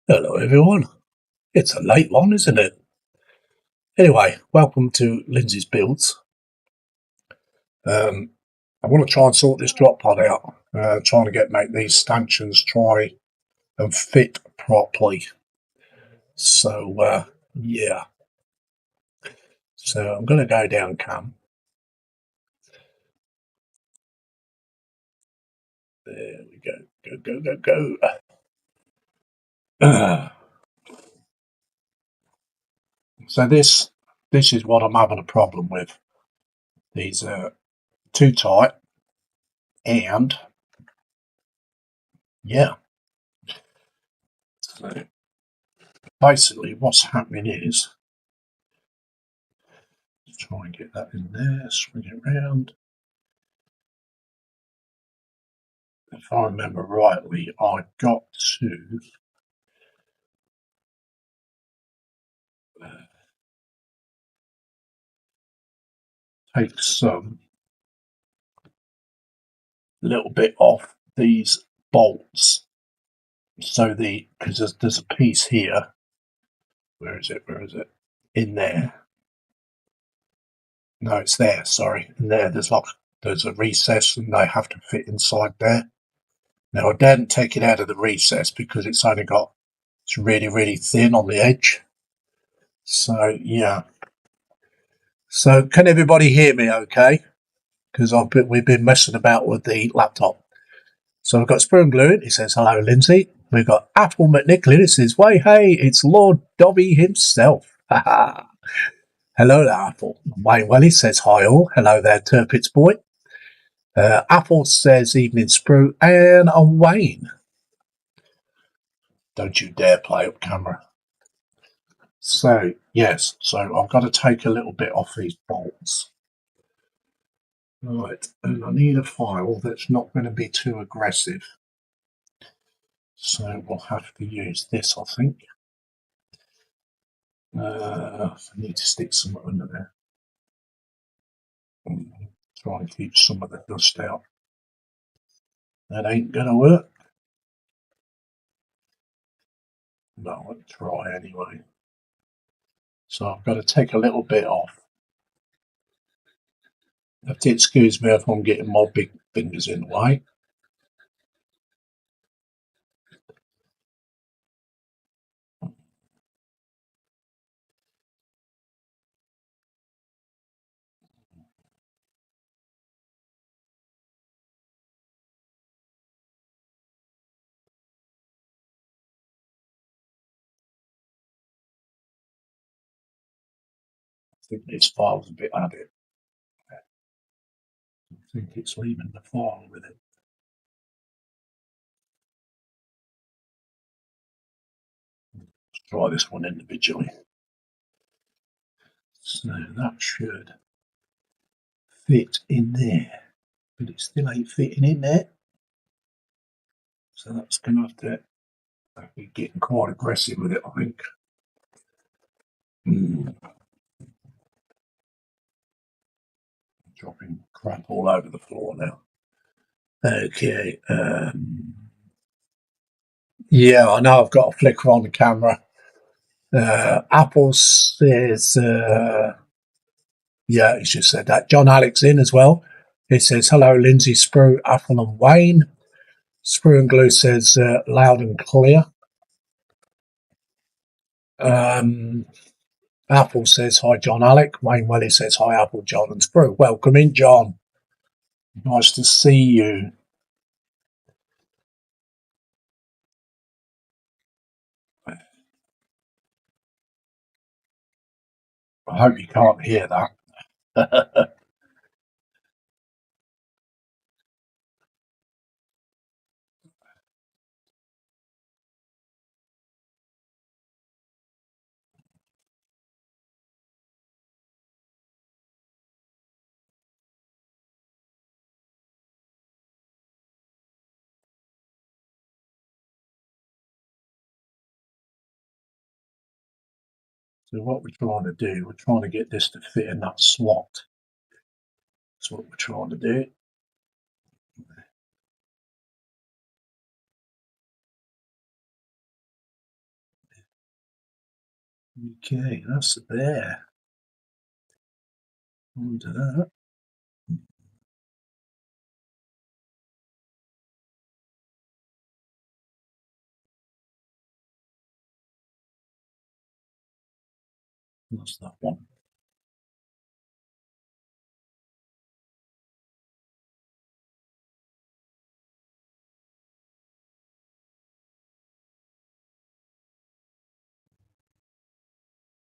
Hello, everyone. It's a late one, isn't it? Anyway, welcome to Lindsay's Builds. I want to try and sort this drop pod out. Trying to make these stanchions try and fit properly. So, yeah. So I'm going to go down cam. There we go. Go. So this is what I'm having a problem with. These are too tight, and yeah. So basically, what's happening is, let's try and get that in there, swing it round. If I remember rightly, I got to take some little bit off these bolts. So because there's a piece here. Where is it? In there. No, it's there. Sorry, in there. There's a recess, and they have to fit inside there. Now I didn't take it out of the recess because it's really thin on the edge. So yeah. So can everybody hear me? Okay, because we've been messing about with the laptop. So we've got Spoon Glue. He says, hello, Lindsay. We've got Apple McNicklin. It says, way, hey, it's Lord Dobby himself. Hello there, Apple. Wayne Welly says, hi all. Hello there, Turpit's boy. Apple says, evening, Sprue. And Wayne. Don't you dare play up camera. So, yes. So I've got to take a little bit off these bolts. Right. And I need a file that's not going to be too aggressive. So we'll have to use this, I think. I need to stick some under there. Try and keep some of the dust out. That ain't gonna work. No, I'll try anyway. So I've got to take a little bit off. You have to excuse me if I'm getting my big fingers in the way. I think this file's a bit added. I think it's leaving the file with it. Let's try this one individually. So that should fit in there, but it still ain't fitting in there. So that's going to have to be getting quite aggressive with it, I think. Dropping crap all over the floor now. Okay. Yeah, I know I've got a flicker on the camera. Apple says, yeah, he's just said that. John Alex in as well. He says, hello, Lindsay, Sprue, Apple and Wayne. Sprue and Glue says, loud and clear. Apple says, hi, John Alec. Wayne Welly says, hi, Apple, John and Sprue. Welcome in, John. Nice to see you. I hope you can't hear that. So what we're trying to do, we're trying to get this to fit in that slot. That's what we're trying to do. Okay, that's there. Under that. That's that one.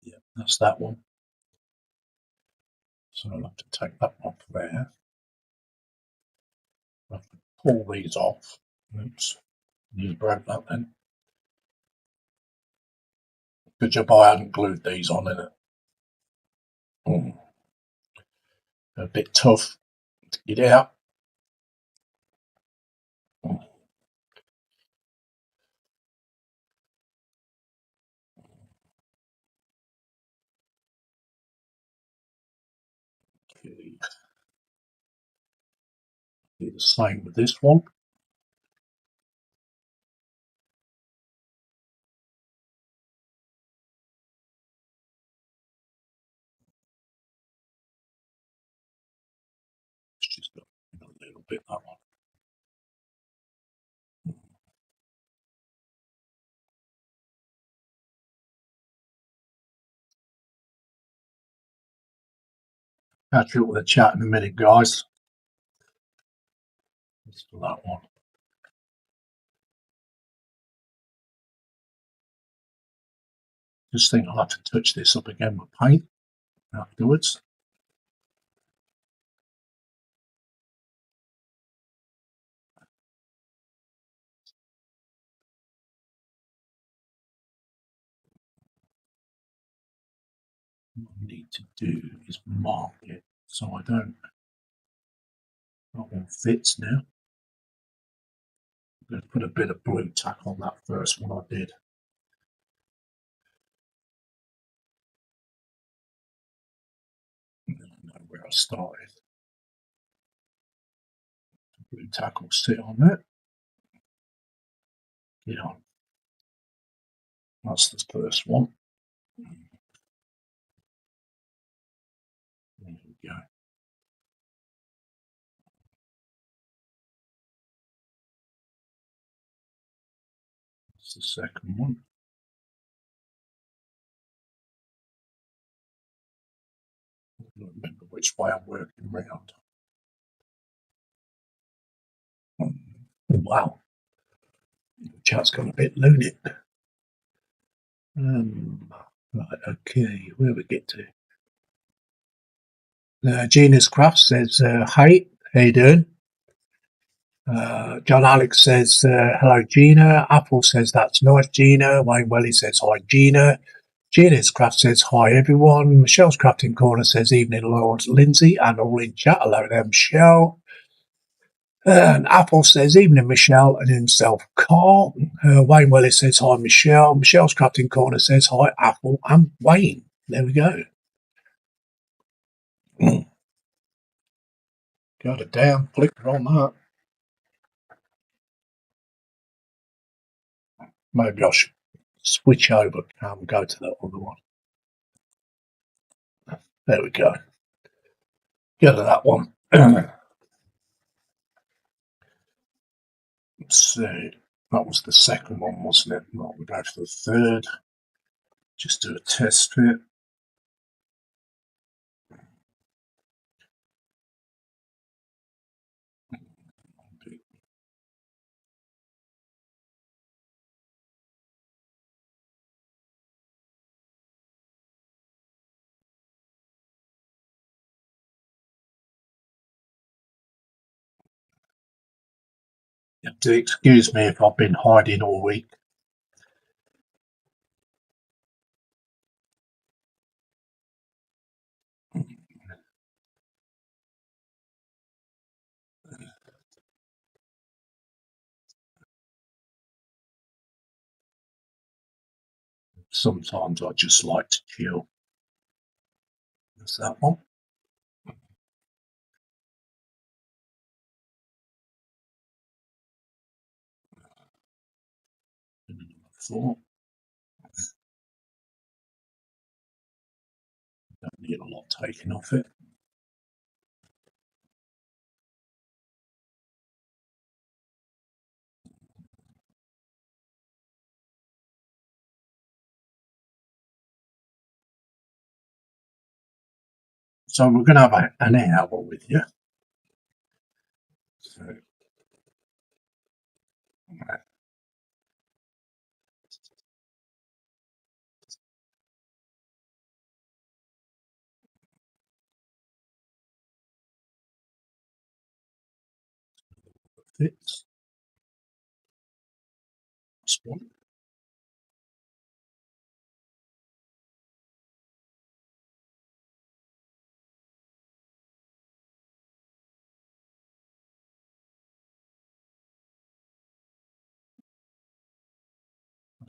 Yeah, that's that one. So I'll have to take that off there. I'll have to pull these off. Oops, you broke that then. Good job I hadn't glued these on in it. A bit tough to get out. Okay. Do the same with this one. It's just got a little bit that one. Catch you up with the chat in a minute, guys. Let's do that one. Just think I'll have to touch this up again with paint afterwards. What I need to do is mark it so I don't. That one fits now. I'm going to put a bit of blue tack on that first one I did. I know where I started. Blue tack will sit on it. Get on. That's the first one. There we go. That's the second one. I don't remember which way I'm working around. Wow. The chat's got a bit loony. Right, okay, where we get to? Gina's Craft says, hi, how you doing? John Alex says, hello, Gina. Apple says, that's nice, Gina. Wayne Welly says, hi, Gina. Gina's Craft says, hi, everyone. Michelle's Crafting Corner says, evening, Lord Lindsay, and all in chat. Hello there, Michelle. And Apple says, evening, Michelle, and himself, Carl. Wayne Welly says, hi, Michelle. Michelle's Crafting Corner says, hi, Apple and Wayne. There we go. Got a damn flicker on that. Maybe I should switch over and go to that other one. There we go. Go to that one. So that was the second one, wasn't it? Right, we'll go to the third. Just do a test fit. You have to excuse me if I've been hiding all week. Sometimes I just like to chill. That's that one. Four. Need a lot taken off it. So we're going to have an hour with you. So, fits. Spot.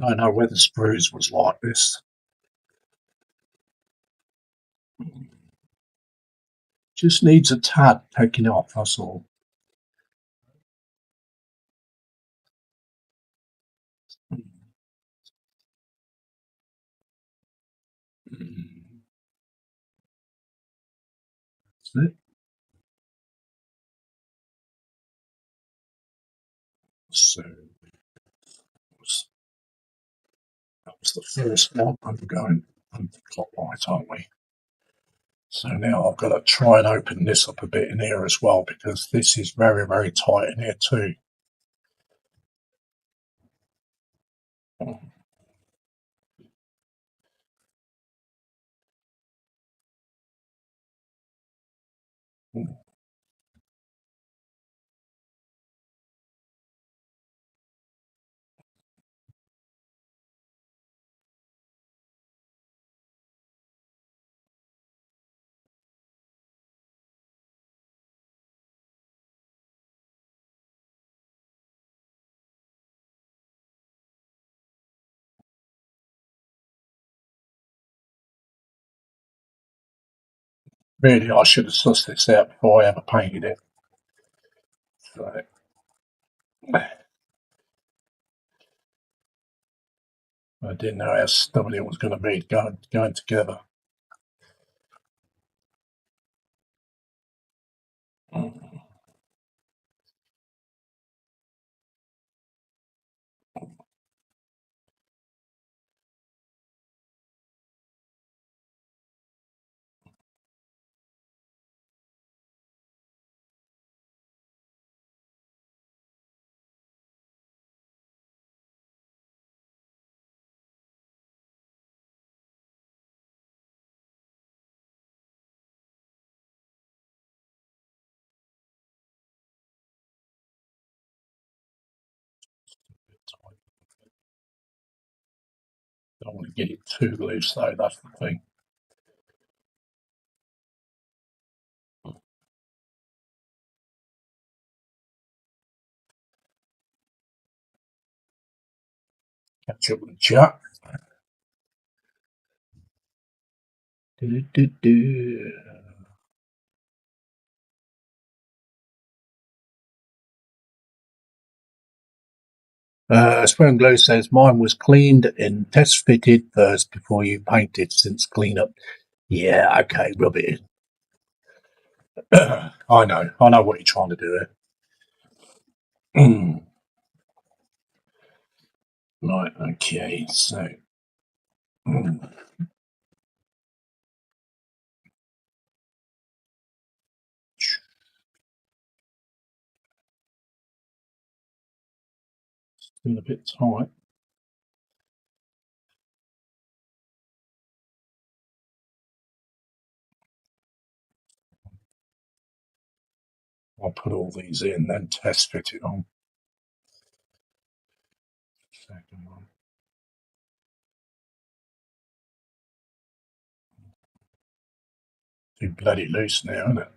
I don't know whether Sprues was like this. Just needs a tad taking off, that's all. That's it. So that was the first one. I'm going clockwise, aren't we? So now I've got to try and open this up a bit in here as well, because this is very, very tight in here too. Really, I should have sussed this out before I ever painted it. So, I didn't know how stubborn it was going to be going together. Don't want to get it too loose though, that's the thing. Catch up with the chat. Spoon Glow says mine was cleaned and test fitted first before you painted since cleanup. Yeah, okay, rub it in. I know what you're trying to do here. Right, okay, so still a bit tight. I'll put all these in, then test fit it on. Second one. Too bloody loose now, isn't it?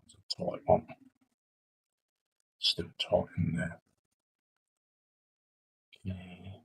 It's a tight one. Still tight in there. Okay.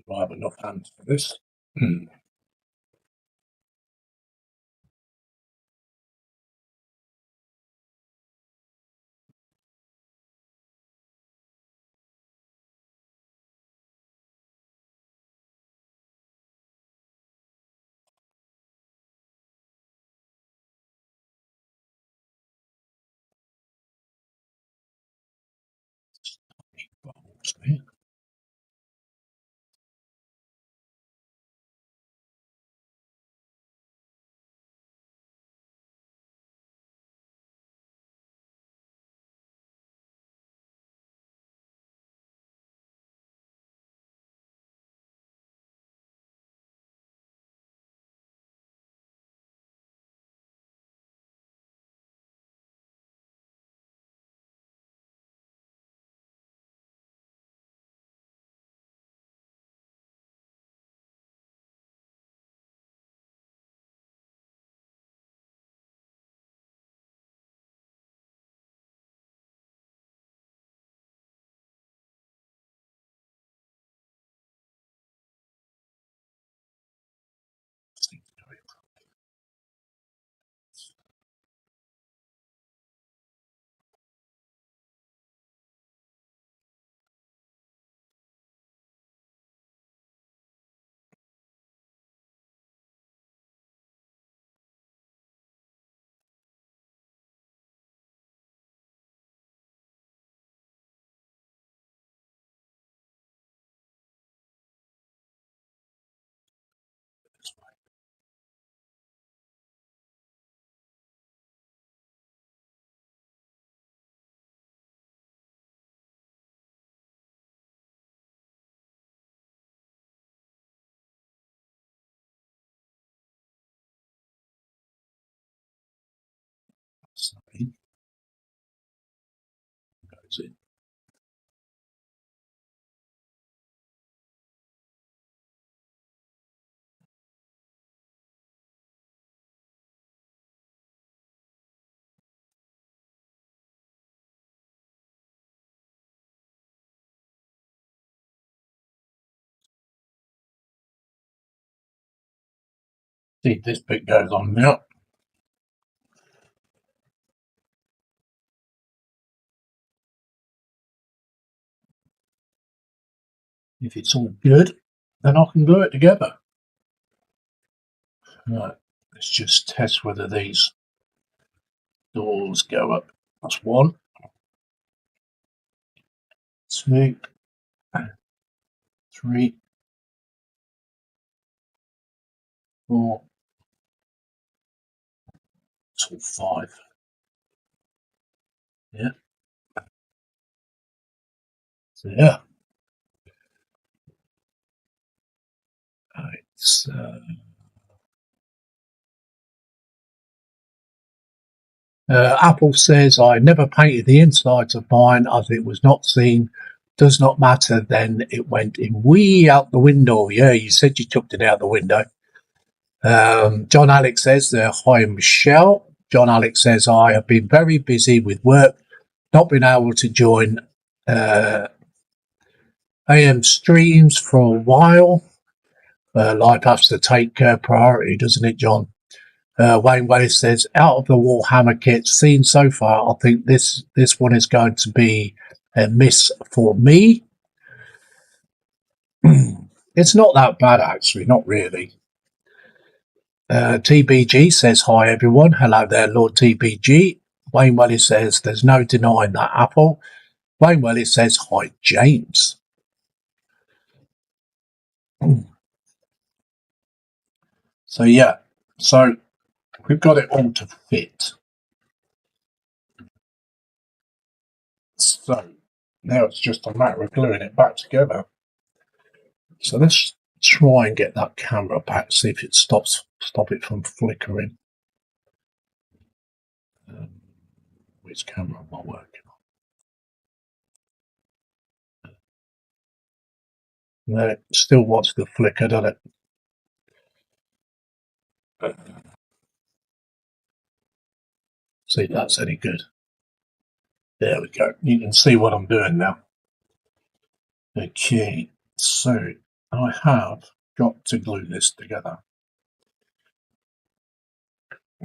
Do I have enough hands for this? Goes in. See, this bit goes on now. If it's all good, then I can glue it together. Right, let's just test whether these doors go up. That's 1, 2, 3, 4, till 5. Yeah. So yeah. Right, so Apple says, I never painted the insides of mine as it was not seen. Does not matter. Then it went in wee out the window. Yeah, you said you chucked it out the window. John Alex says, hi, Michelle. John Alex says, I have been very busy with work, not been able to join AM streams for a while. Life has to take priority, doesn't it, John? Wayne Wallace says, out of the Warhammer kits seen so far, I think this one is going to be a miss for me. It's not that bad, actually, not really. TBG says, hi, everyone. Hello there, Lord TBG. Wayne Wallace says, there's no denying that Apple. Wayne Wallace says, hi, James. So, yeah. So, we've got it all to fit. So, now it's just a matter of gluing it back together. So let's try and get that camera back, see if it stop it from flickering. Which camera am I working on? No, it still wants to flicker, doesn't it? See if that's any good. There we go. You can see what I'm doing now. Okay, so I have got to glue this together.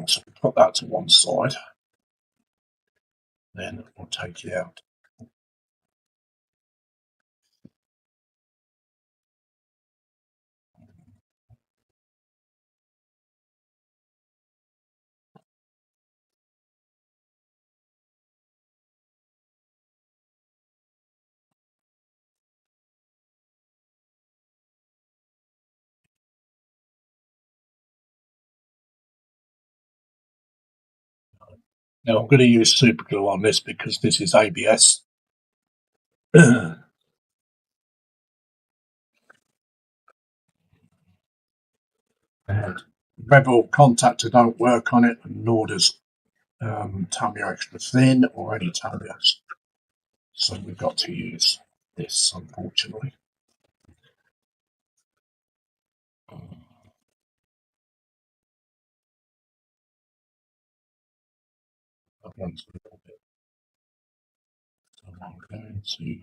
So put that to one side. Then we'll take it out. Now I'm going to use super glue on this because this is ABS. And Rebel contactor don't work on it, nor does Tamiya Extra Thin or any Tamiyas. So we've got to use this, unfortunately. That one's a little bit. So I'm going to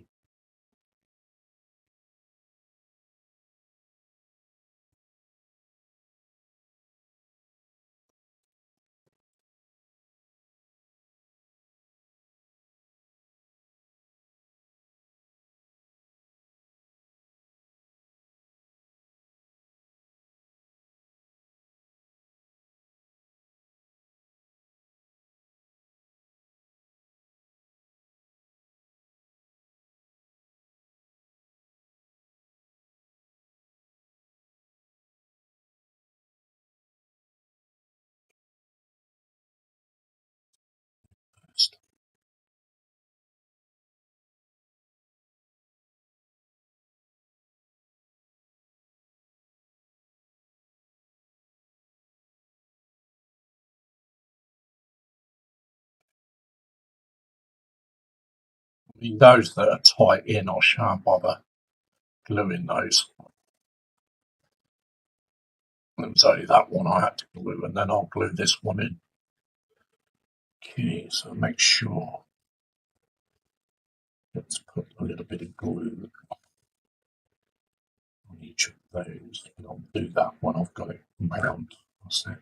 first. I mean, those that are tight in, I shan't bother gluing those. It was only that one I had to glue, and then I'll glue this one in. Okay, so make sure. Let's put a little bit of glue on each of those, and I'll do that when I've got it round. What's that?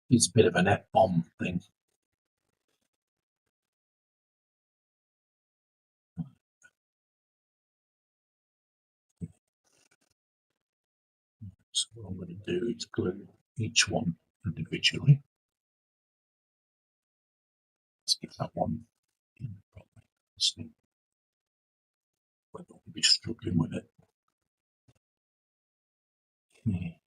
It's a bit of an F-bomb thing. So what I'm going to do is glue each one individually. Let's get that one in properly. See whether I'll be struggling with it. Okay.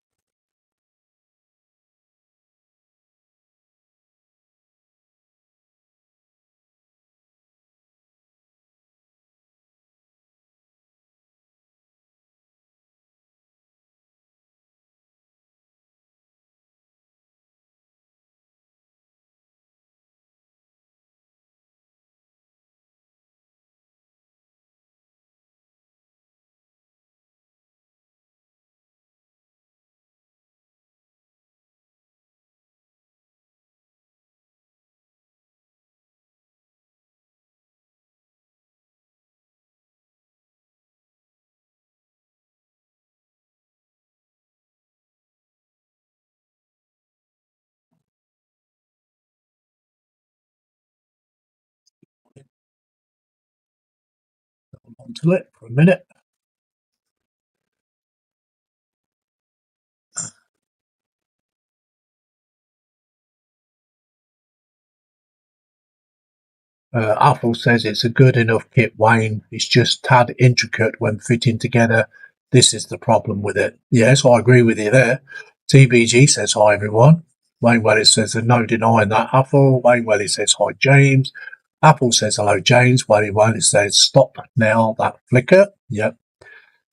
Onto it for a minute. Apple says it's a good enough kit, Wayne. It's just tad intricate when fitting together. This is the problem with it. Yes, I agree with you there. TBG says hi, everyone. Wayne Wellis says there's no denying that, Apple. Wayne Wellis says hi, James. Apple says hello, James. Wayne Wellis says stop now, that flicker. Yep.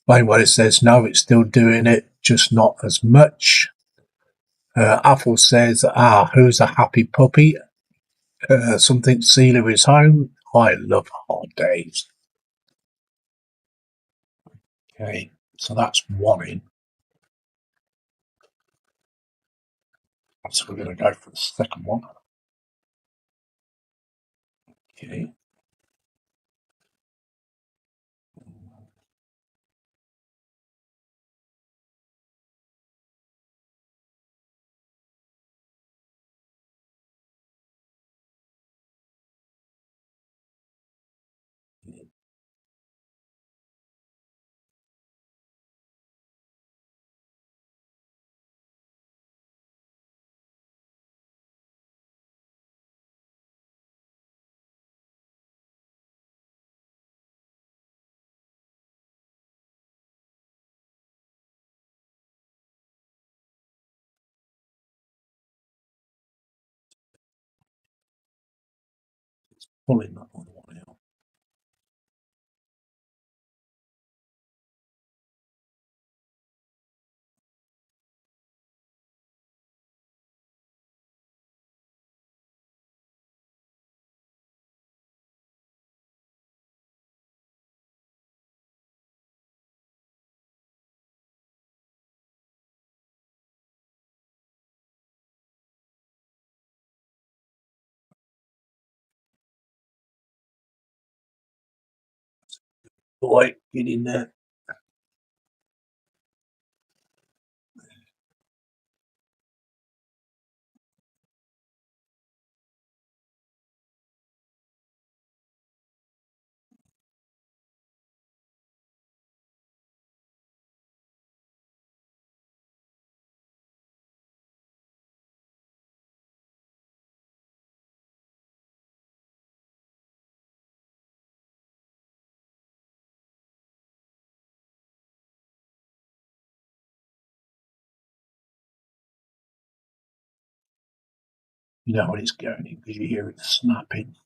Wayne Wellis says no, it's still doing it, just not as much. Apple says, who's a happy puppy? Something Sealer is home. I love hard days. Okay, so that's one in. So we're going to go for the second one. Okay. Pulling that one out. Boy, get in there. You know when it's going in because you hear it snapping.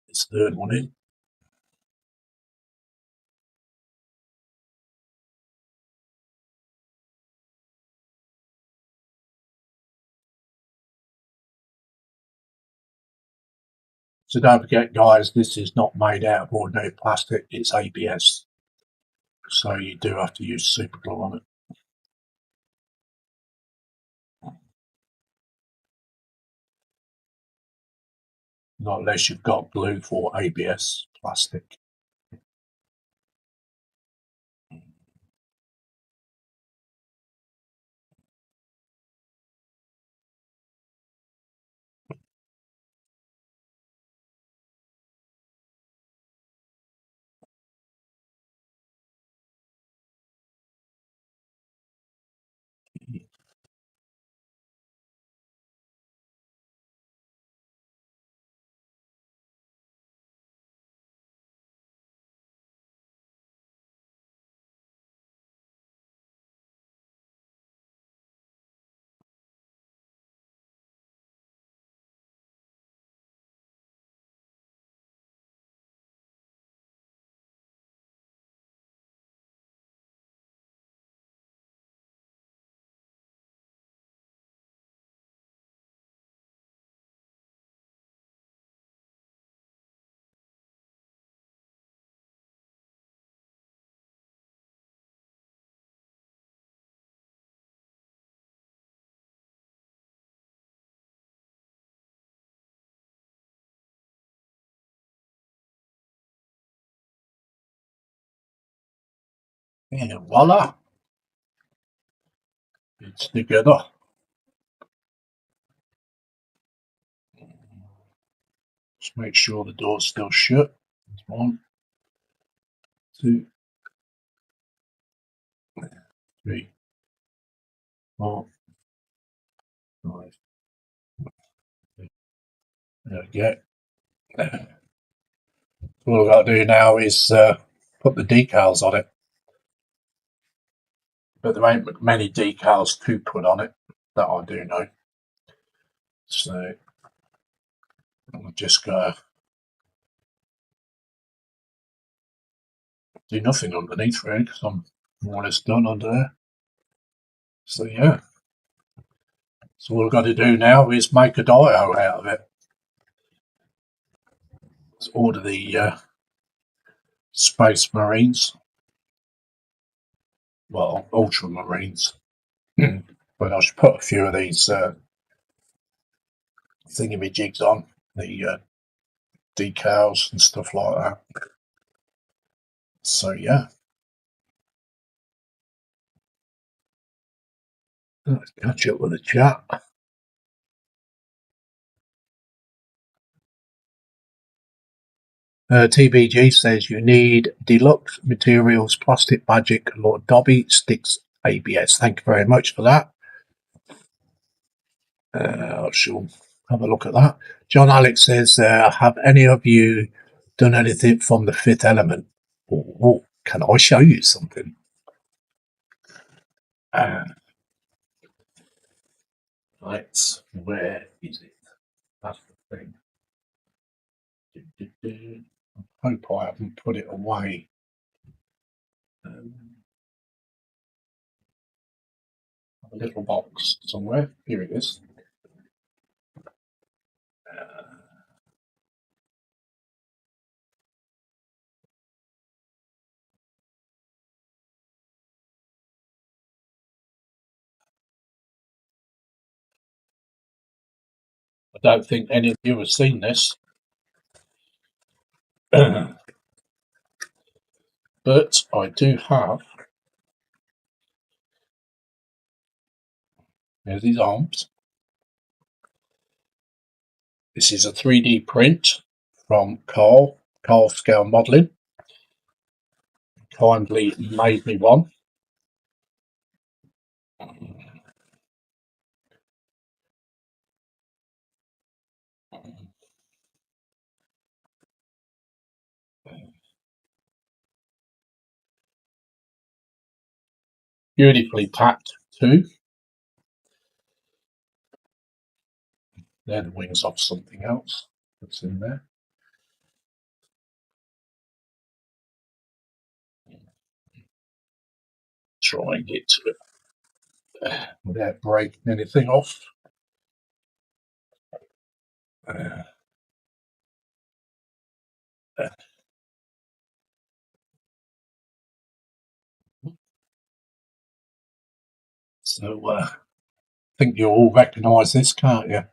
It's the third one in. So don't forget, guys, this is not made out of ordinary plastic. It's ABS. So you do have to use super glue on it. Not unless you've got glue for ABS plastic. And voila, it's together. Just make sure the door's still shut. That's 1, 2, 3, 4, 5. There we go. All I've got to do now is put the decals on it. But there ain't many decals to put on it, that I do know. So I'm just going to do nothing underneath really, because I'm more or less done under there. So yeah. So all I've got to do now is make a dio out of it. Let's order the Space Marines. Well, Ultramarines. But I should put a few of these thingamajigs on, the decals and stuff like that. So yeah. Let's catch up with the chat. TBG says you need deluxe materials, plastic magic, Lord Dobby, sticks ABS. Thank you very much for that. I shall have a look at that. John Alex says, have any of you done anything from the Fifth Element? Oh, can I show you something? Right, where is it? That's the thing. I hope I haven't put it away. A little box somewhere. Here it is. I don't think any of you have seen this. But I do have. There's his arms. This is a 3D print from Carl Scale Modelling. Kindly made me one. Beautifully packed too. They're the wings of something else that's in there. Try and get to it without breaking anything off. So I think you'll all recognise this, can't you?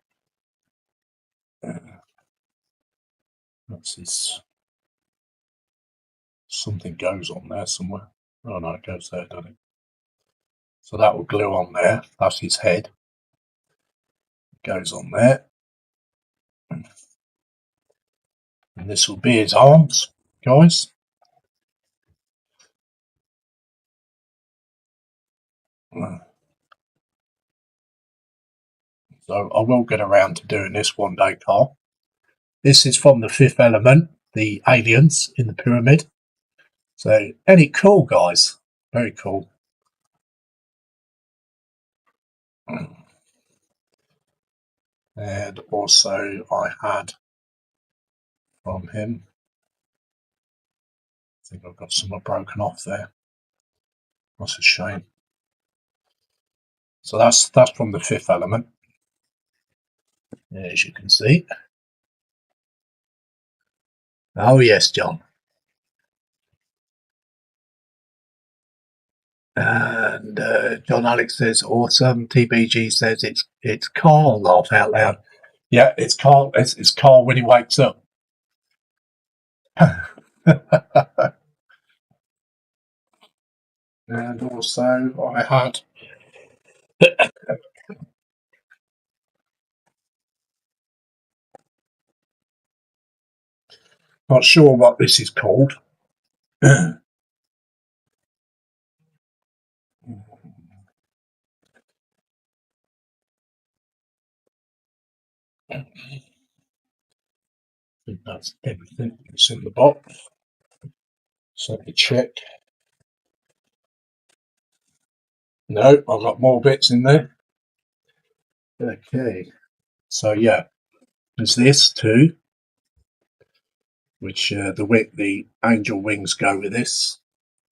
That's his. Something goes on there somewhere. Oh no, it goes there, doesn't it? So that will glue on there. That's his head. It goes on there. And this will be his arms, guys. So I will get around to doing this one day, Carl. This is from the Fifth Element, the aliens in the pyramid. So, any cool, guys? Very cool. And also, I had from him. I think I've got some broken off there. That's a shame. So that's from the Fifth Element, as you can see. Oh yes, John. And John Alex says awesome. TBG says it's Carl. Laugh out loud. Yeah, it's Carl. It's Carl when he wakes up. And also I had not sure what this is called. I think that's everything that's in the box. So let me check. No, I've got more bits in there. Okay. So yeah, there's this too, which the angel wings go with this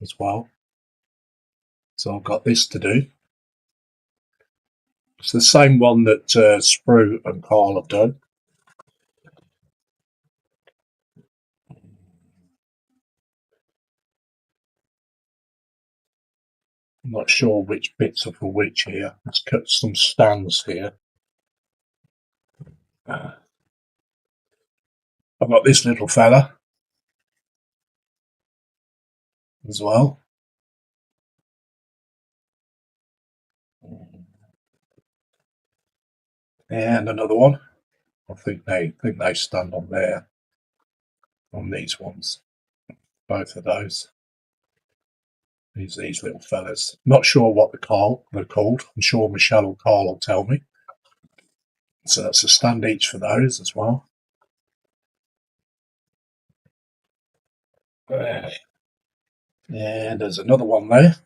as well. So I've got this to do. It's the same one that Sprue and Carl have done. I'm not sure which bits are for which here. Let's cut some stands here. I've got this little fella as well. And another one. I think they stand on there, on these ones. Both of those. These little fellas. Not sure what they're called. I'm sure Michelle or Carl will tell me. So that's a stand each for those as well. And there's another one there.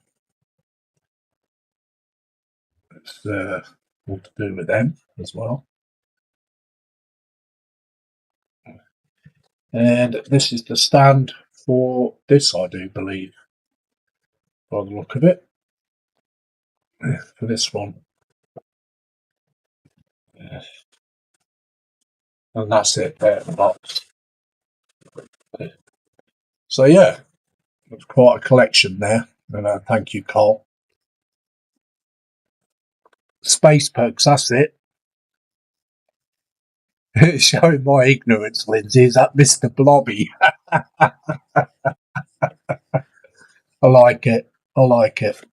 It's all to do with them as well. And this is the stand for this, I do believe, by the look of it. For this one. And that's it there in the box. So yeah, it's quite a collection there. And thank you, Carl. Space Pugs, that's it. Showing my ignorance, Lindsay, is that Mr. Blobby? I like it. I like it.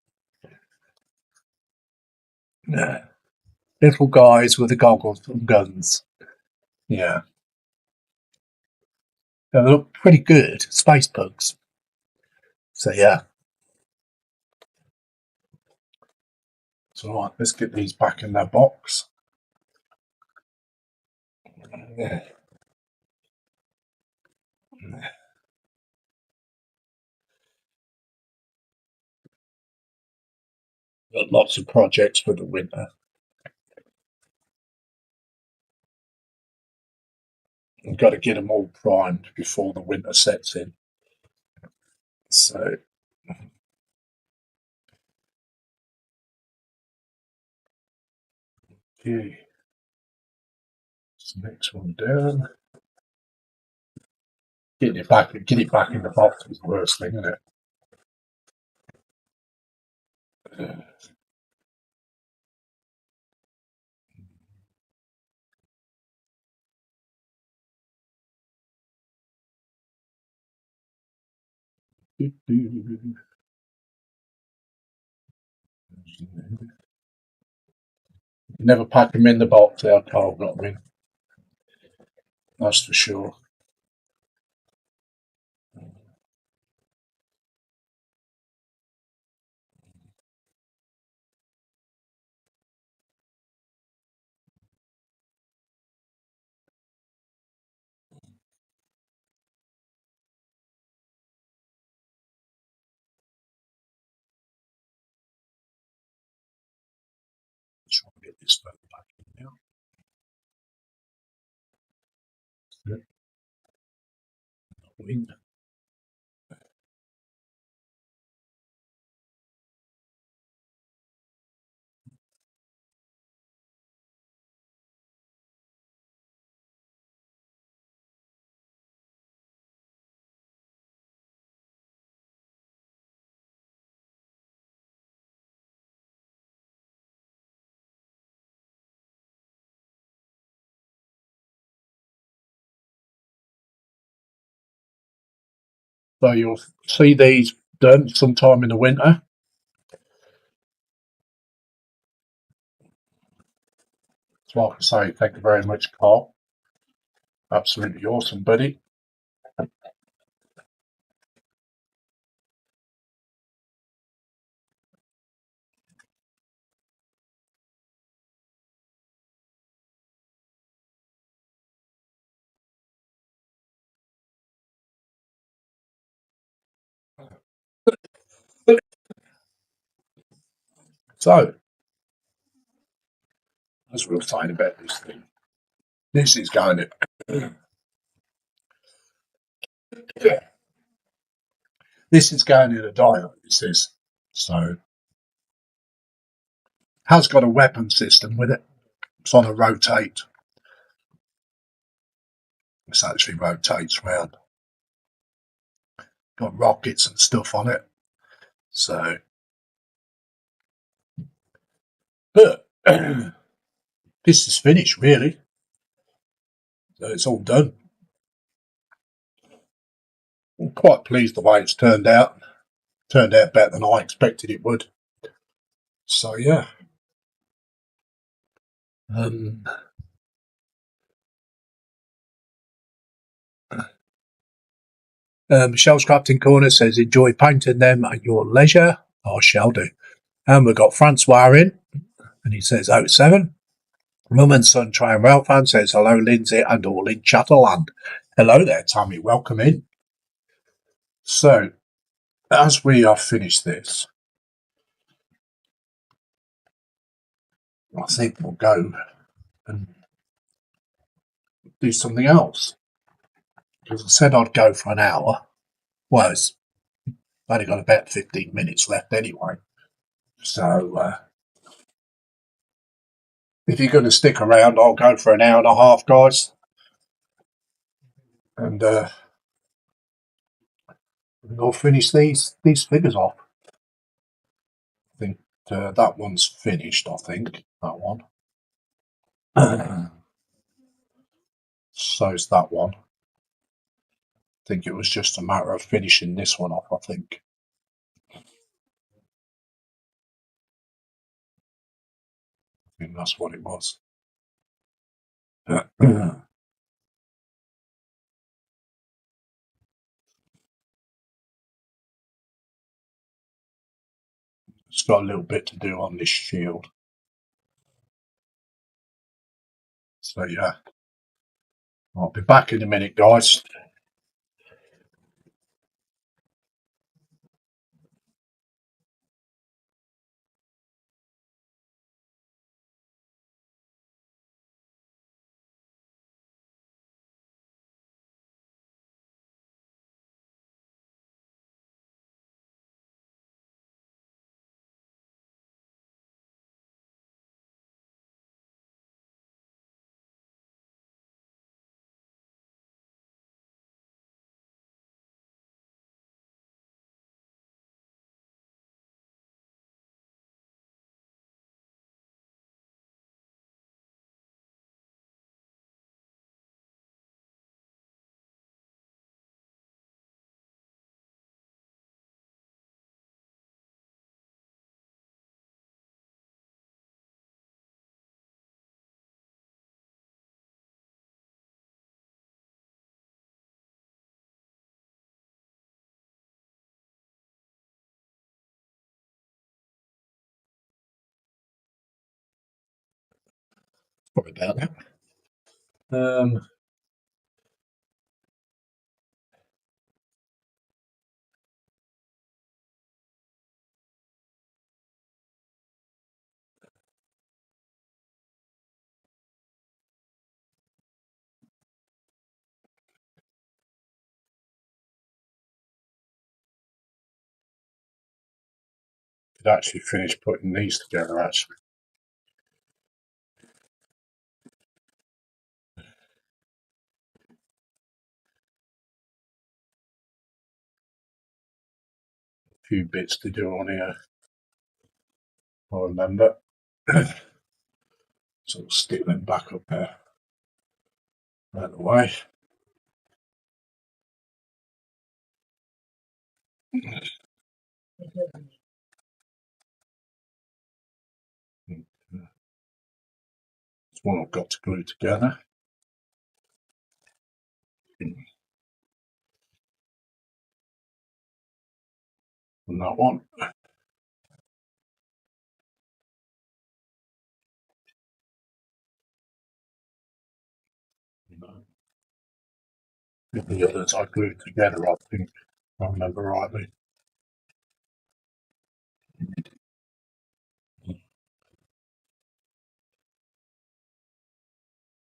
Yeah. Little guys with the goggles and guns. Yeah. They look pretty good. Space Pugs. So yeah. So right, let's get these back in their box. Yeah. Got lots of projects for the winter. I've got to get them all primed before the winter sets in. So, okay. Next one down. Get it back in the box is the worst thing, isn't it? Never pack them in the box, they're cold, not me. That's for sure. Try and get this stuff back in now. Wing. So you'll see these done sometime in the winter. So like I say, thank you very much, Carl. Absolutely awesome, buddy. So, as we were saying about this thing, this is going to this is going in a diode. This is so has got a weapon system with it. It's on a rotate. This actually rotates round. Got rockets and stuff on it. So, but this is finished really. So it's all done. I'm quite pleased the way it's turned out. Turned out better than I expected it would. So yeah. Um, Michelle's Crafting Corner says, enjoy painting them at your leisure. I shall do. And we've got Francois in, and he says, 07. Mum and son Try Ralph fan says, hello, Lindsay, and all in Chatterland. Hello there, Tommy. Welcome in. So, as we have finished this, I think we'll go and do something else. Because I said I'd go for an hour. Well, it's only got about 15 minutes left anyway. So, if you're going to stick around, I'll go for an hour and a half, guys. And we'll finish these figures off. I think that one's finished, I think. That one. So's that one. I think it was just a matter of finishing this one off, I think. I think that's what it was. It's got a little bit to do on this shield. So yeah. I'll be back in a minute, guys. Sorry about that. I'd actually finished putting these together, actually. A few bits to do on here, I remember. So we'll stick them back up there. Out of the way. It's one I've got to glue together. And that one. The others I glued together, I think, if I remember rightly.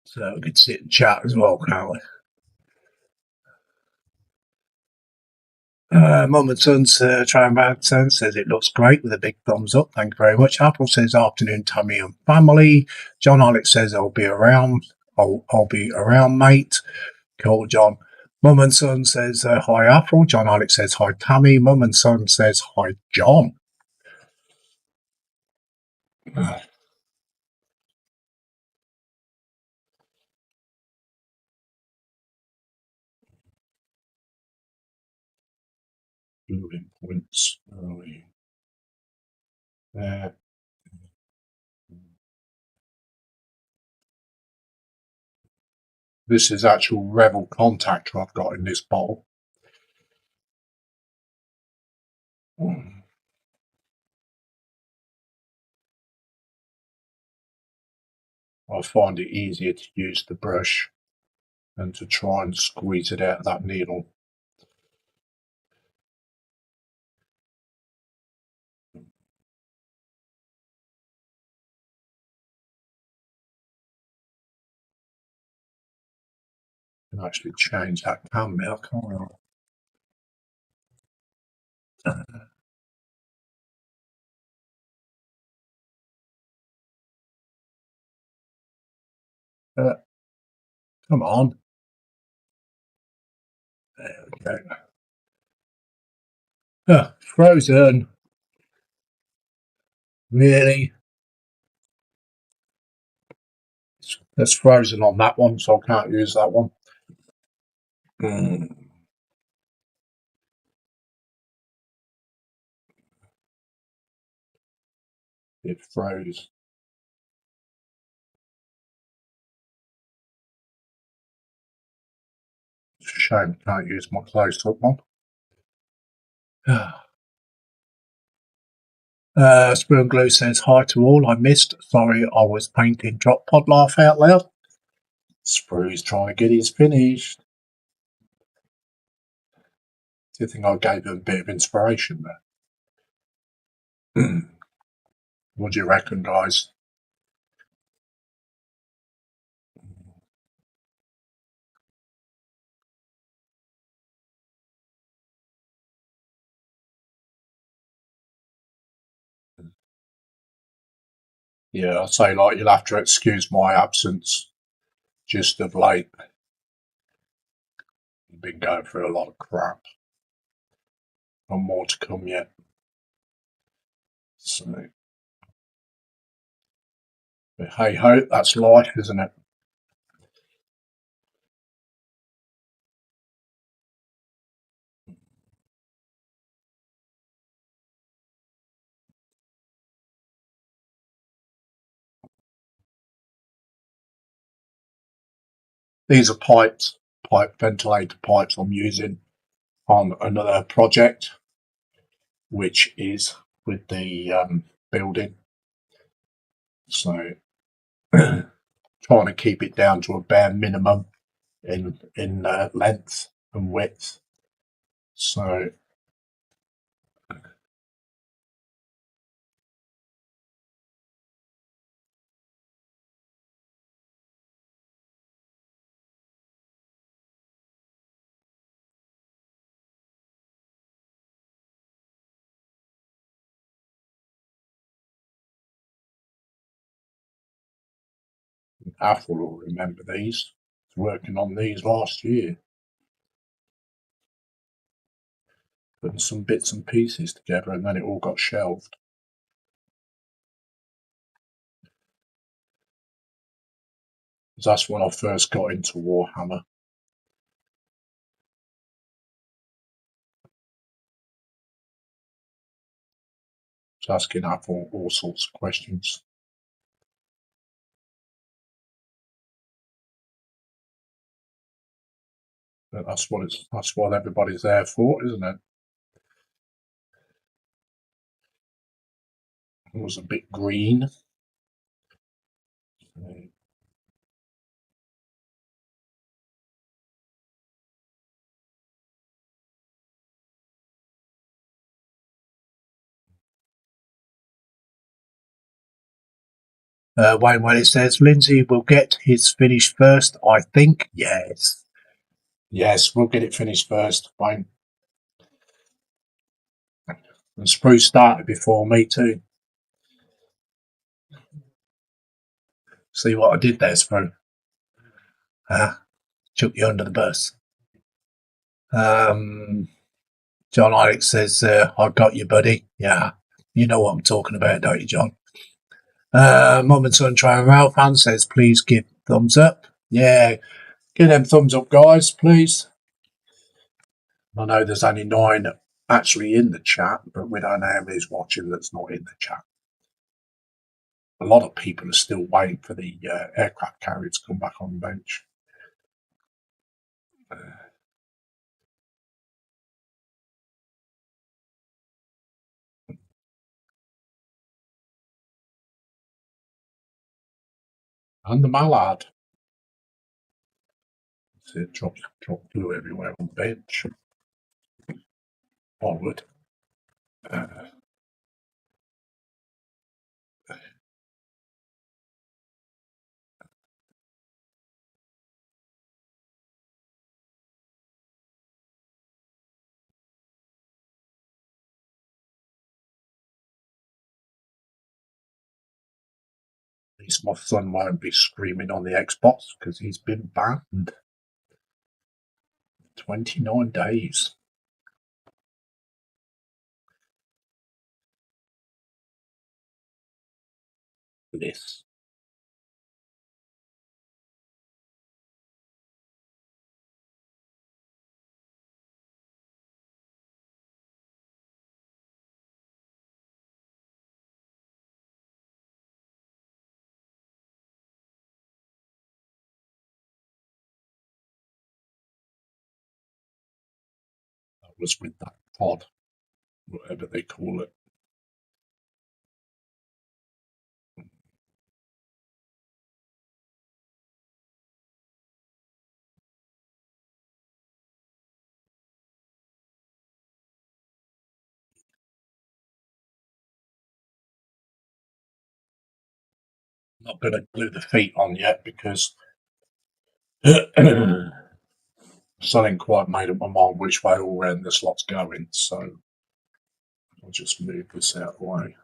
So we could sit and chat as well, can't we? Mum and Son's trying back son says it looks great with a big thumbs up. Thank you very much. Apple says afternoon, Tummy and family. John Alex says I'll be around. I'll be around, mate. Cool, John. Mum and Son says hi, Apple. John Alex says hi, Tammy. Mum and Son says hi, John. Moving points early. There. This is actual Revel contactor I've got in this bowl. I find it easier to use the brush than to try and squeeze it out of that needle. I can actually change that cam now, can't I? Come on. There we go. Frozen. Really? It's frozen on that one, so I can't use that one. It froze. It's a shame I can't use my close-up one. Spoon Glue says hi to all. I missed. Sorry, I was painting. Drop pod laugh out loud. Sprue's trying to get his finished. Do you think I gave him a bit of inspiration there? What do you reckon, guys? Yeah, I'd say like you'll have to excuse my absence just of late. I've been going through a lot of crap. And more to come yet. So, but hey ho, that's life, isn't it? These are ventilator pipes I'm using on another project, which is with the building. So, trying to keep it down to a bare minimum in length and width. So, Apple will remember these. I was working on these last year, putting some bits and pieces together, and then it all got shelved. That's when I first got into Warhammer. I was asking Apple all sorts of questions. But that's what everybody's there for, isn't it? It was a bit green. Wayne, when it says Lindsay will get his finished first, I think yes. Yes, we'll get it finished first, Wayne. And Spruce started before me too. See what I did there, Spruce? Took you under the bus. John Alex says, I got you, buddy. Yeah, you know what I'm talking about, don't you, John? Mum and Son Trail Rail fan says, please give thumbs up. Yeah, give them thumbs up, guys, please. I know there's only 9 actually in the chat, but we don't know how many's watching that's not in the chat. A lot of people are still waiting for the aircraft carrier to come back on the bench. And the Mallard. See it drop blue everywhere on the bench. Onward. At least my son won't be screaming on the Xbox because he's been banned. 29 days. This. That was with that pod, whatever they call it. I'm not going to glue the feet on yet because I still ain't quite made up my mind which way all round this lot's going, so I'll just move this out of the way.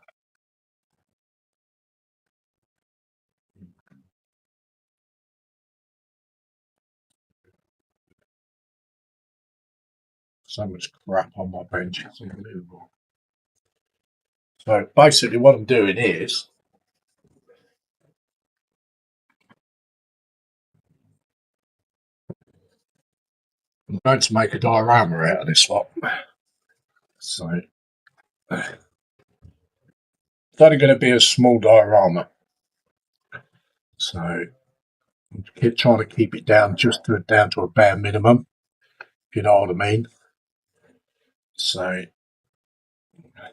So much crap on my bench, it's unbelievable. So basically what I'm doing is I'm going to make a diorama out of this lot. So it's only going to be a small diorama. So I'm trying to keep it down down to a bare minimum, if you know what I mean. So a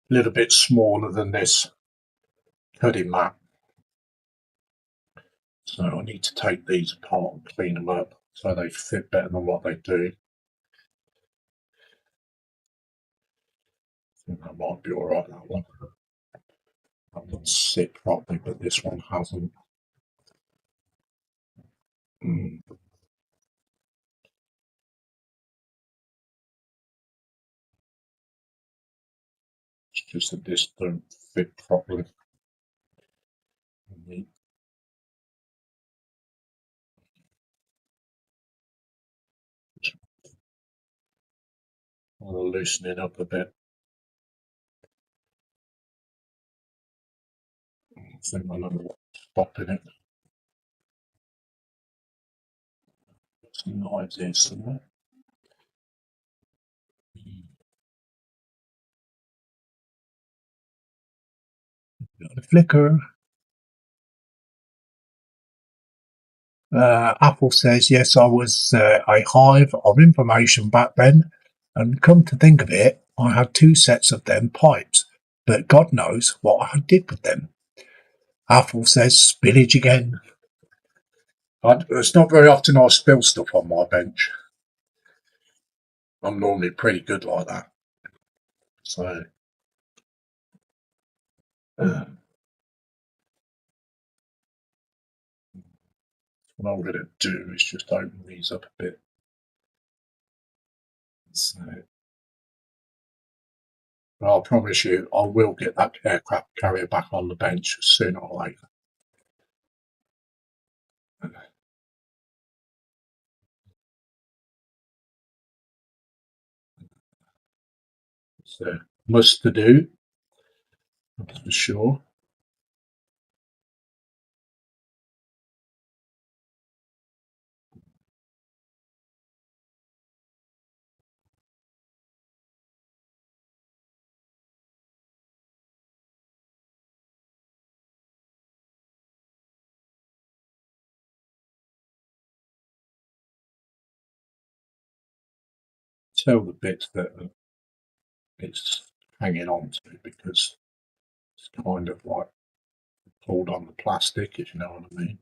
little bit smaller than this cutting mat. So I need to take these apart and clean them up so they fit better than what they do. I think that might be alright, that one. That one sit properly, but this one hasn't. It's just that this don't fit properly. I'll loosen it up a bit. I think I know what's stopping it. Some knives here somewhere. Got a flicker. Apple says, yes, I was a hive of information back then, and come to think of it, I had two sets of them pipes, but God knows what I did with them. Apple says, spillage again. It's not very often I spill stuff on my bench. I'm normally pretty good like that. So, what I'm going to do is just open these up a bit. So, I'll promise you, I will get that aircraft carrier back on the bench sooner or later. It's a must to do, that's for sure. Tell the bits that it's hanging on to because it's kind of like pulled on the plastic, if you know what I mean.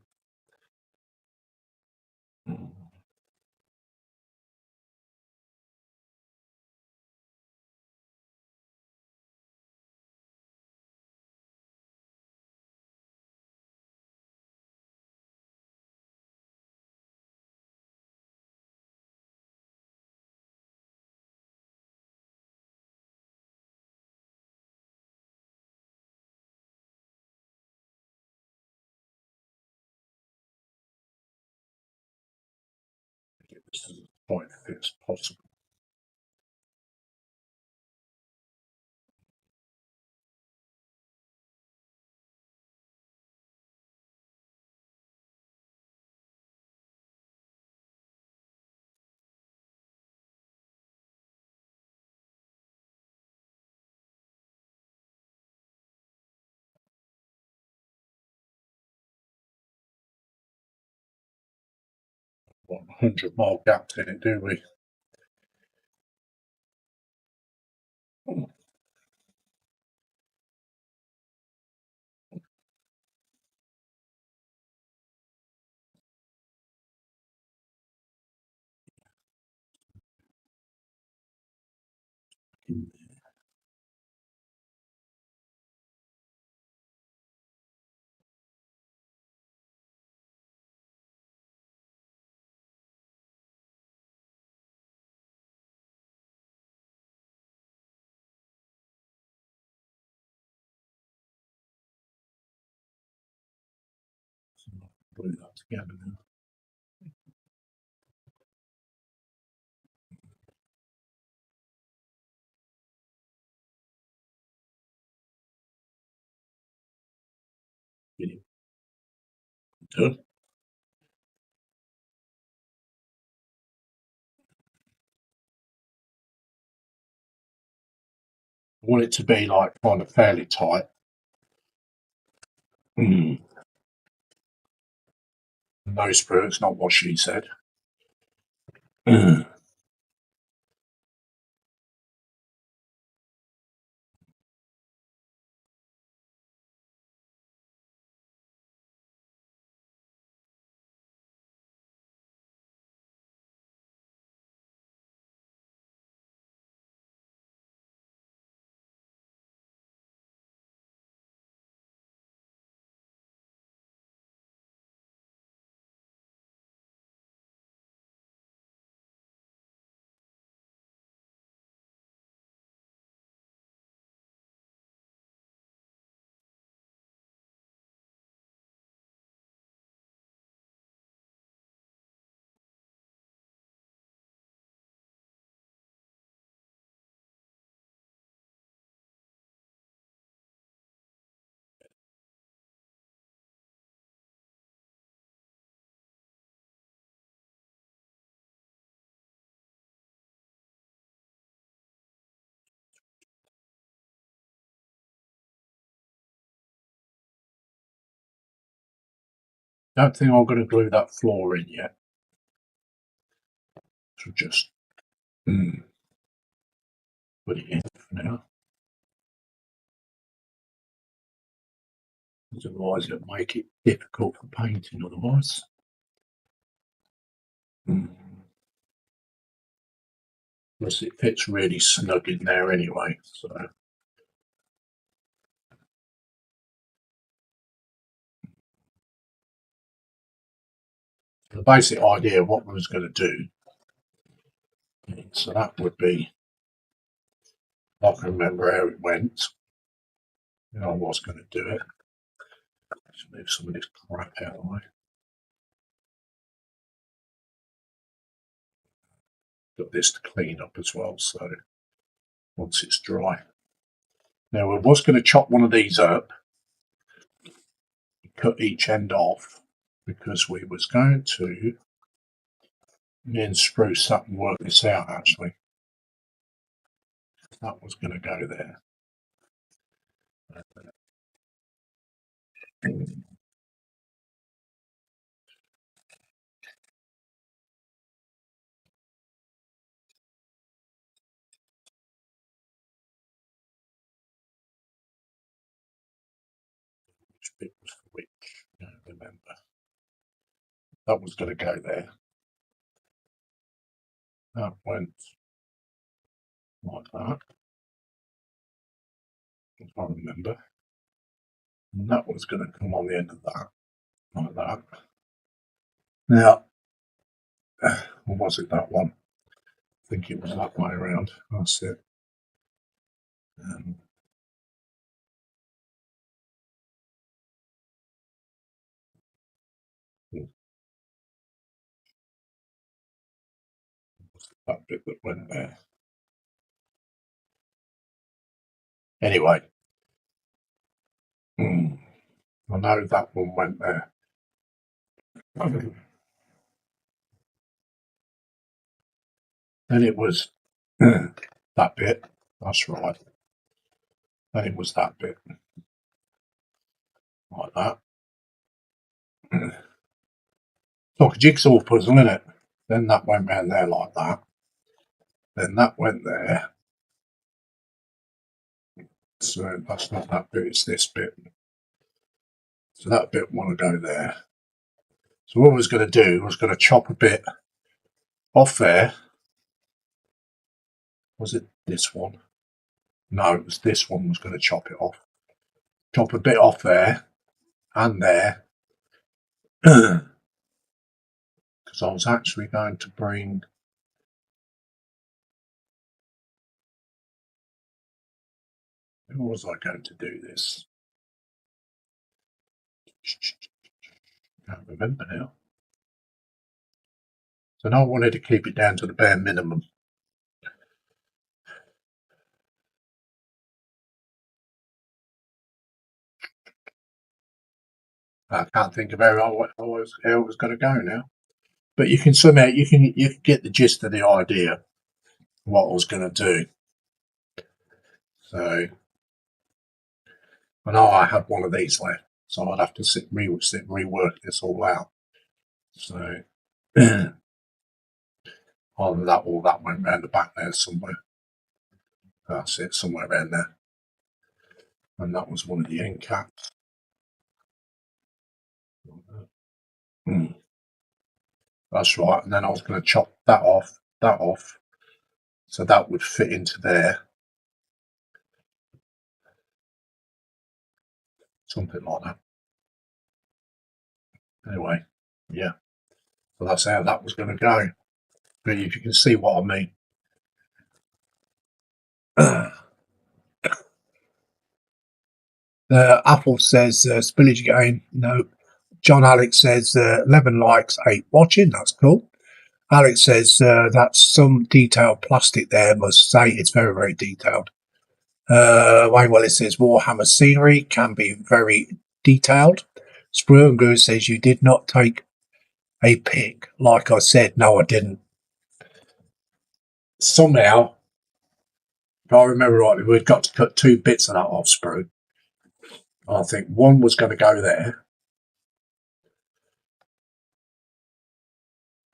Get this to the point if it's possible. What 100-mile gaps in it, do we? Put that together now. Get it done. I want it to be like kind of fairly tight. No sprue, it's not what she said. Don't think I'm going to glue that floor in yet. So just put it in for now. Otherwise it'll make it difficult for painting otherwise. Plus it fits really snug in there anyway, so the basic idea of what we was going to do, so that would be, I can remember how it went, and I was going to do it. Let's move some of this crap out of the way. Got this to clean up as well, so once it's dry. Now I was going to chop one of these up, cut each end off, because we was going to, me and Spruce sat and work this out actually. That was going to go there. Which bit was for which? I don't remember. That was going to go there. That went like that. I can't remember. And that was going to come on the end of that, like that. Now, or was it that one? I think it was that way around. That's it. That bit that went there. Anyway, I know that one went there. Then it was that bit. That's right. Then it was that bit. Like that. It's like a jigsaw puzzle, isn't it? Then that went round there like that. Then that went there. So that's not that bit, it's this bit. So that bit want to go there. So what I was going to do was going to chop a bit off there. Was it this one? No, it was this one was going to chop it off. Chop a bit off there and there. Because I was actually going to bring... How was I going to do this? Can't remember now. So now I wanted to keep it down to the bare minimum. I can't think of how it was going to go now. But you can somehow you can get the gist of the idea of what I was going to do. So I know I had one of these left, so I'd have to sit rework this all out. So either that or that went round the back there somewhere. That's it, somewhere around there. And that was one of the end caps. That's right. And then I was going to chop that off, so that would fit into there. Something like that. Anyway, yeah. So that's how that was going to go. But if you can see what I mean. Apple says spillage again. No. John Alex says 11 likes, 8 watching. That's cool. Alex says that's some detailed plastic there. Must say it's very, very detailed. Wayne Willis says Warhammer scenery can be very detailed. Sprue and Goose says you did not take a pic. Like I said, no, I didn't. Somehow, if I remember rightly, we'd got to cut 2 bits of that off, Sprue. I think one was going to go there,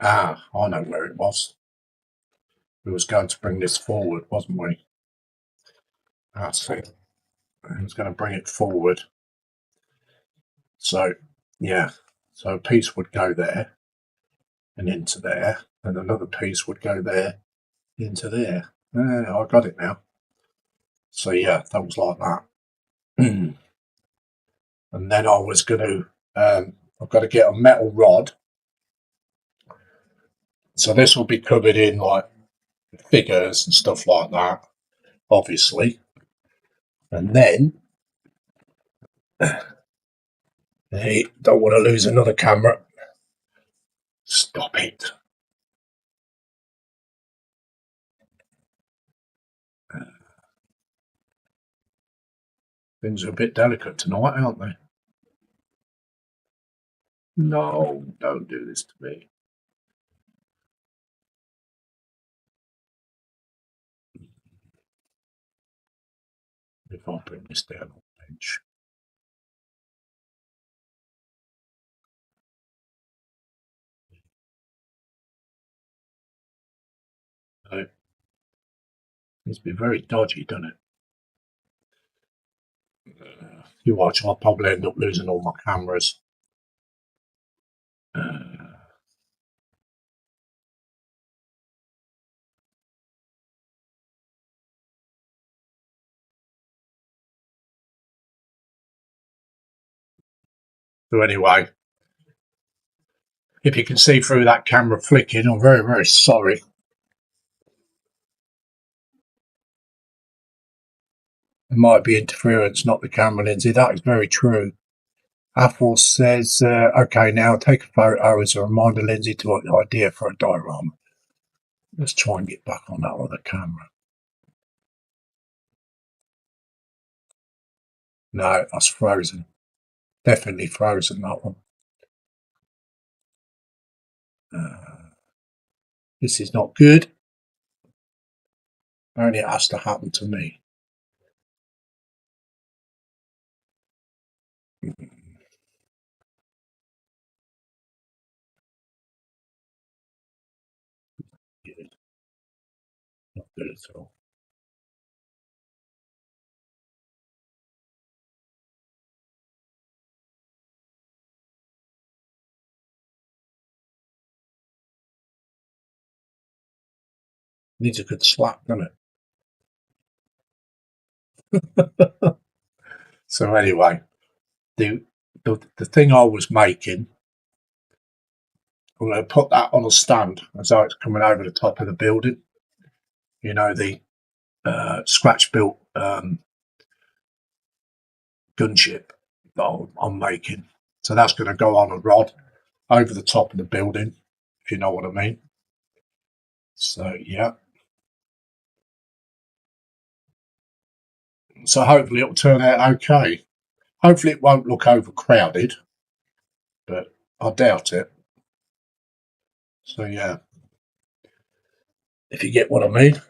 Ah, I know where it was. We was going to bring this forward, wasn't we? That's it. I was going to bring it forward. So, yeah. So a piece would go there and into there, and another piece would go there into there. I got it now. So, yeah, that was like that. And then I was going to, I've got to get a metal rod. So this will be covered in like figures and stuff like that, obviously. And then, hey, don't want to lose another camera. Stop it. Things are a bit delicate tonight, aren't they? No, don't do this to me. If I bring this down on the bench. So, it's been very dodgy, doesn't it? You watch, I'll probably end up losing all my cameras. So anyway, if you can see through that camera flicking, I'm very, very sorry. It might be interference, not the camera, Lindsay. That is very true. Apple says, okay, now take a photo as a reminder, Lindsay, to what the idea for a diorama. Let's try and get back on that other camera. No, that's frozen. Definitely frozen, that one. This is not good. Only it has to happen to me. Good. Not good at all. Needs a good slap, doesn't it? So anyway, the thing I was making, I'm going to put that on a stand as though it's coming over the top of the building. You know, the scratch built gunship that I'm making. So that's going to go on a rod over the top of the building, if you know what I mean. So yeah. So hopefully it'll turn out okay. Hopefully it won't look overcrowded, but I doubt it. So yeah, if you get what I mean.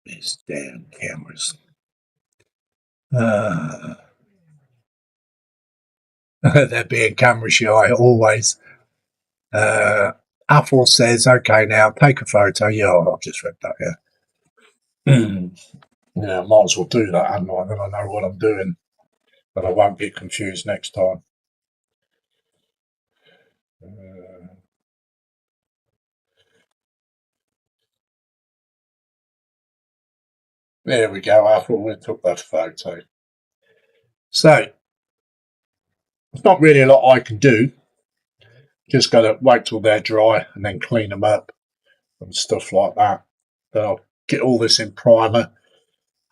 These damn cameras. Uh, they're being camera shy always. Uh, Apple says, okay, now take a photo. Yeah, I've just read that, yeah. Yeah, I might as well do that, hadn't I? Then I know what I'm doing, but I won't get confused next time. There we go, Apple. We took that photo. So, there's not really a lot I can do. Just got to wait till they're dry and then clean them up and stuff like that. Then I'll get all this in primer.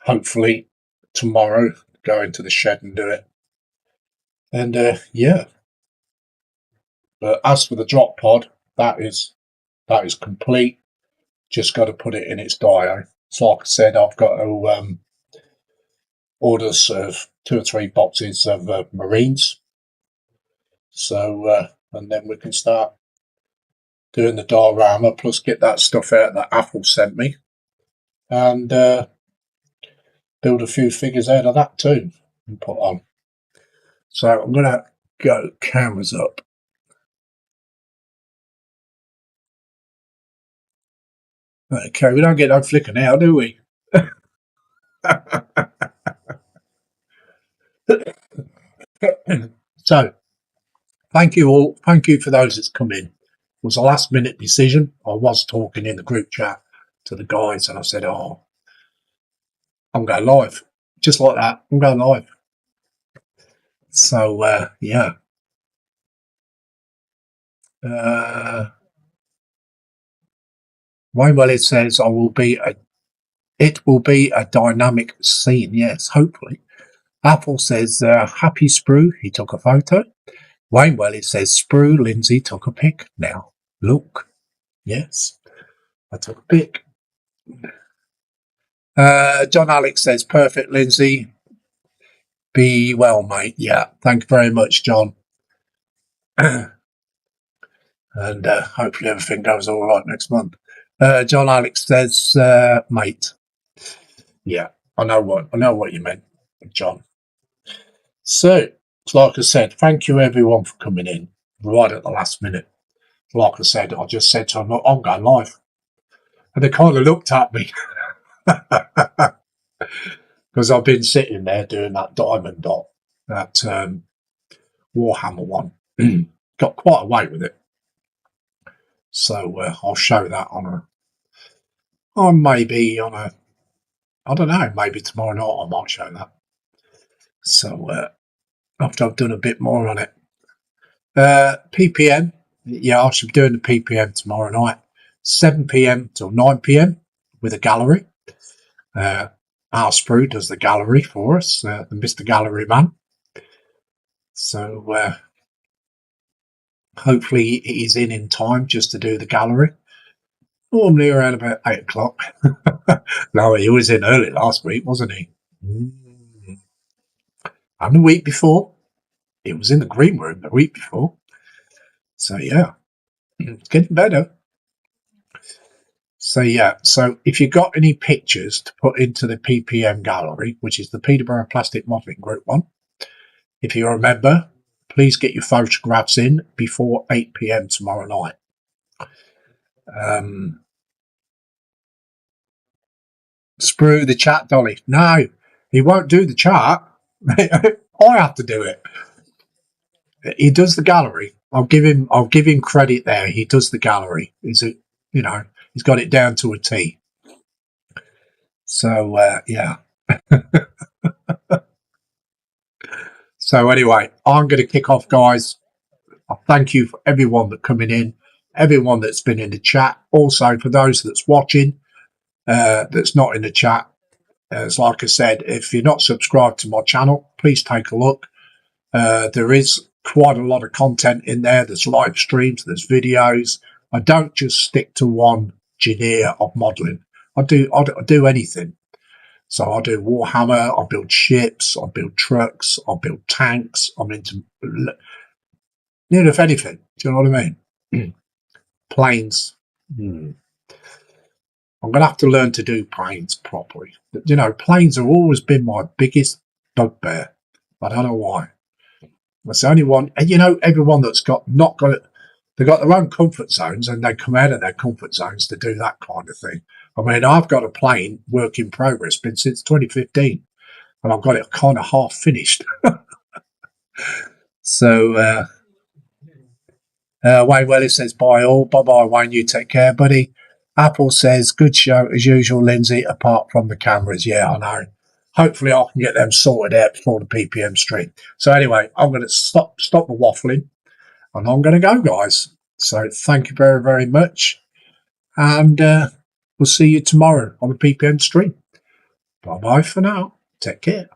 Hopefully, tomorrow, go into the shed and do it. And yeah. But as for the drop pod, that is complete. Just got to put it in its dio. So, like I said, I've got to order sort of 2 or 3 boxes of marines. So, and then we can start doing the diorama, plus get that stuff out that Apple sent me, and build a few figures out of that too and put on. So I'm going to go cameras up. Okay, we don't get no flicker now, do we? So, thank you all. Thank you for those that's come in. It was a last minute decision. I was talking in the group chat to the guys and I said, oh, I'm going live. Just like that, I'm going live. So, yeah. Wayne Welly says, it will be a dynamic scene. Yes, hopefully. Apple says, happy Sprue, he took a photo. Wayne Welly says, Sprue, Lindsay took a pic. Now, look. Yes, I took a pic. John Alex says, perfect, Lindsay. Be well, mate. Yeah, thank you very much, John. And hopefully everything goes all right next month. John Alex says, mate. Yeah, I know what you meant, John. So, like I said, thank you everyone for coming in right at the last minute. Like I said, I just said to them, I'm going live. And they kind of looked at me because I've been sitting there doing that diamond dot, that Warhammer one. Got quite away with it. So I'll show that maybe I don't know, maybe tomorrow night I might show that. So after I've done a bit more on it. PPM, yeah, I should be doing the PPM tomorrow night, 7 p.m. till 9 p.m. with a gallery. Our Sprue does the gallery for us, the Mr. Gallery Man. So hopefully he's in time just to do the gallery. Normally around about 8 o'clock. No, he was in early last week, wasn't he? And the week before, it was in the green room the week before. So yeah, it's getting better. So yeah, so if you've got any pictures to put into the PPM gallery, which is the Peterborough Plastic Modelling Group one, if you remember, please get your photographs in before 8 p.m. tomorrow night. Sprue the chat, Dolly. No, he won't do the chat. I have to do it. He does the gallery. I'll give him credit there. He does the gallery. He's got it down to a T. So yeah. So anyway, I'm going to kick off, guys. I thank you for everyone that's coming in, everyone that's been in the chat. Also, for those that's watching, that's not in the chat, as like I said, if you're not subscribed to my channel, please take a look. There is quite a lot of content in there. There's live streams, there's videos. I don't just stick to one genre of modelling. I do anything. So I do Warhammer, I build ships, I build trucks, I build tanks. I'm into nearly anything. Do you know what I mean? Planes. I'm going to have to learn to do planes properly. You know, planes have always been my biggest bugbear. I don't know why. That's the only one. And you know, everyone that's they've got their own comfort zones and they come out of their comfort zones to do that kind of thing. I mean, I've got a plane work in progress, been since 2015, and I've got it kind of half finished. So, Wayne Welly says, bye all. Bye-bye, Wayne. You take care, buddy. Apple says, good show as usual, Lindsay, apart from the cameras. Yeah, I know. Hopefully I can get them sorted out before the PPM stream. So anyway, I'm going to stop the waffling and I'm going to go, guys. So thank you very, very much. And we'll see you tomorrow on the PPM stream. Bye-bye for now. Take care.